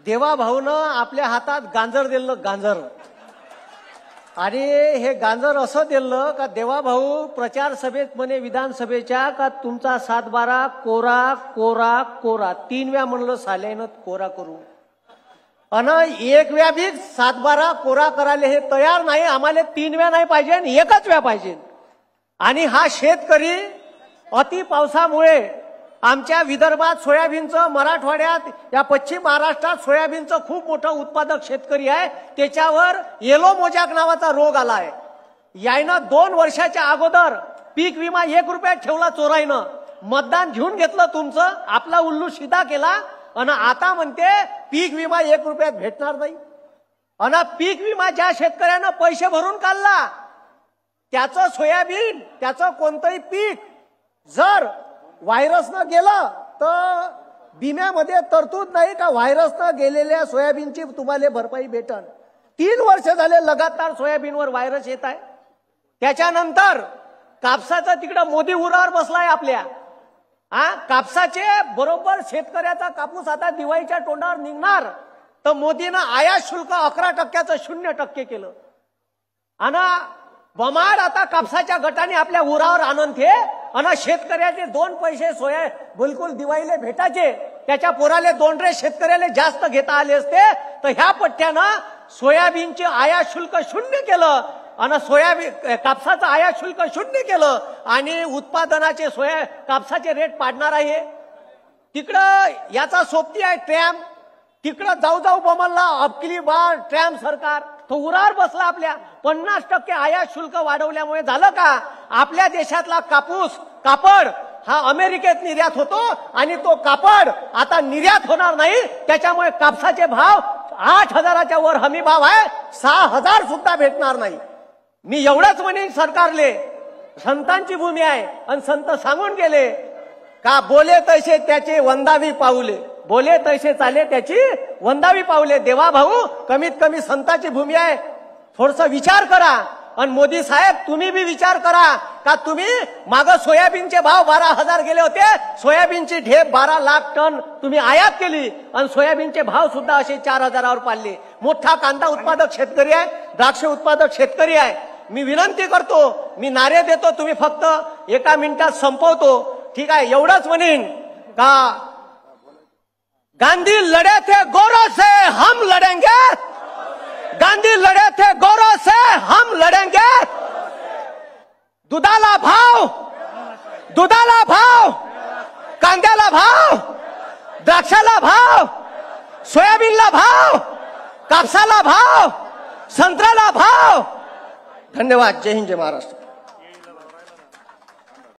देवाभाऊनं आपल्या हातात गांजर दिलं, गांजर. आणि हे गांजर असं दिलं का देवाभाऊ प्रचार सभेत म्हणे विधानसभेच्या का तुमचा 7-12 कोरा कोरा कोरा 3 वेळा म्हणलं साल्यानं कोरा करू. अन 1 वेळा बी 7-12 कोरा करायला हे तयार नाही. आम्हाला 3 वेळा नाही पाहिजे, 1च वेळा पाहिजे. आणि हा शेतकरी अति पावसामुळे आमच्या विदर्भात सोयाबीनचं, मराठवाड्यात या पश्चिम महाराष्ट्रात सोयाबीनचं खूप मोठं उत्पादक शेतकरी आहे. त्याच्यावर येलो मोजॅक नावाचा रोग आलाय. यायनं 2 वर्षाच्या अगोदर पीक विमा 1 रुपयात ठेवला चोराईनं. मतदान घेऊन घेतलं तुमचं, आपला उल्लू शिदा केला आणि आता म्हणते पीक विमा 1 रुपयात भेटणार नाही. आणि पीक विमा ज्या शेतकऱ्यानं पैसे भरून काढला त्याचं सोयाबीन, त्याचं कोणतंही पीक जर व्हायरसनं गेलं तर विम्यामध्ये तरतूद नाही का व्हायरसनं गेलेल्या सोयाबीनची तुम्हाला भरपाई भेटन. 3 वर्ष झाले लगातार सोयाबीनवर व्हायरस येत आहे. त्याच्यानंतर कापसाचं तिकडं मोदी उरावर बसलाय आपल्या. कापसाचे बरोबर शेतकऱ्याचा कापूस आता दिवाळीच्या तोंडावर निघणार तर मोदीनं आयात शुल्क 11% 0% केलं. आणि बमाड आता कापसाच्या गटाने आपल्या उरावर आनंद हे आणि शेतकऱ्याचे 2 पैसे सोया बिलकुल दिवाळीला भेटायचे, त्याच्या पोराले 2 रे शेतकऱ्याला जास्त घेता आले असते. तर ह्या पट्ट्यानं सोयाबीनचे आयात शुल्क 0 केलं आणि सोयाबीन कापसाचं आयात शुल्क 0 केलं आणि उत्पादनाचे कापसाचे रेट पाडणार आहे. तिकडं याचा सोबती आहे ट्रॅम. तिकडं जाऊ बमलला अबकिली बार ट्रॅम सरकार तो उरावर बसला. आपल्या 50% आयात शुल्क वाढवल्यामुळे झालं का आपल्या देशातला कापड हा अमेरिकेत निर्यात होतो आणि तो कापड आता निर्यात होणार नाही. त्याच्यामुळे कापसाचे भाव 8,000च्या वर हमी भाव आहे, 6,000 सुद्धा भेटणार नाही. मी एवढंच म्हणेन सरकारले, संतांची भूमी आहे आणि संत सांगून गेले का बोले तैसे त्याचे वंदावी पाऊले, बोले तैसे चाले त्याची वंदावी पाऊले. देवा भाऊ कमीत कमी संतांची भूमी आहे, थोडसा विचार करा. आणि मोदी साहेब तुम्ही भी विचार करा का तुम्ही मागं सोयाबीनचे भाव 12,000 गेले होते, सोयाबीनची ढेप 12 लाख टन तुम्ही आयात केली आणि सोयाबीनचे भाव सुद्धा असे 4,000वर पाडले. मोठा कांदा उत्पादक शेतकरी आहे, द्राक्ष उत्पादक शेतकरी आहे. मी विनंती करतो, मी नारे देतो, तुम्ही फक्त 1 मिनिटात संपवतो. ठीक आहे, एवढंच म्हणेन का गांधी लड़े थे गौरव से हम लड़ेंगे, गांधी लड़े थे गौरव से हम लड़ेंगे. दुधाला भाव, कांद्याला भाव, द्राक्षाला भाव, सोयाबीनला भाव, कापसाला भाव, संत्र्याला भाव. धन्यवाद. जय हिंद, जय महाराष्ट्र.